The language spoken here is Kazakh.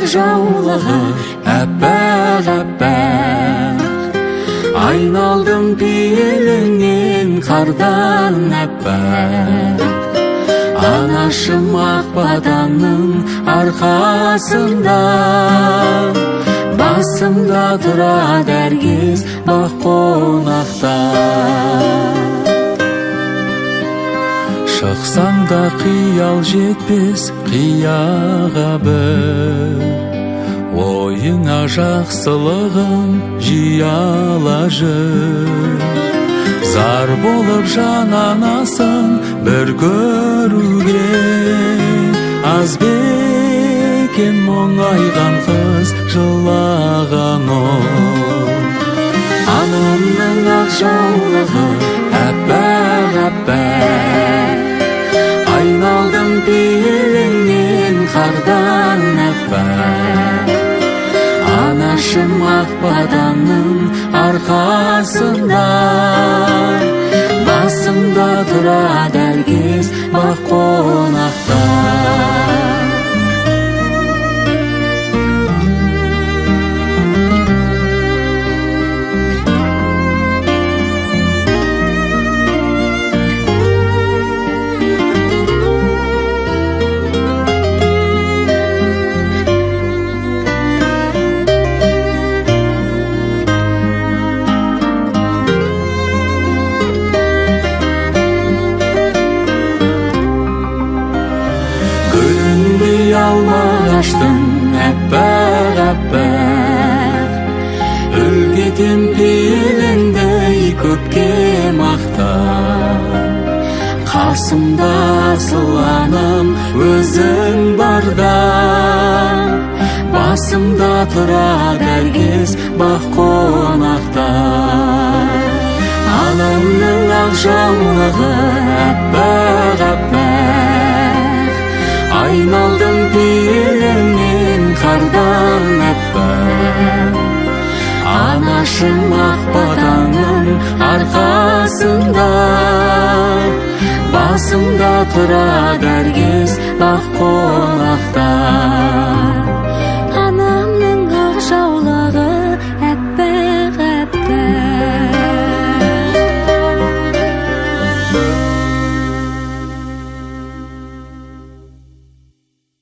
ақ жаулығы әппақ-әппақ. Айналдым пейіліңнен қардан әппақ. Анашым ақ батанның арқасында, басымда тұрады әркез бақ қонақта. Шықсаң да қиял жетпес қияға бір, ойыңа жақсылығын жияла жүр. Зар болып жананасың бір көруге, аз бекен мұңайған қыз жылаған ол. Анамның ақ жаулығы әппақ-әппақ. Айналдым пейіліңнен қардан әппақ. Анашым ақ батанның арқасында, басымда тұрады әркез бақ қонақта. Алма ағаштың әппақ-әппақ. Үлгетем пейіліңді көпке мақтап. Қасымда асыланым өзің барда, басымда тұрады әркез бақ қонақта. Анамның ақ жаулығы әппақ-әппақ. Айналдым пейіліңнен қардан әппақ. Анашым ақ батанның арқасында, басымда тұрады әркез бақ қонақта.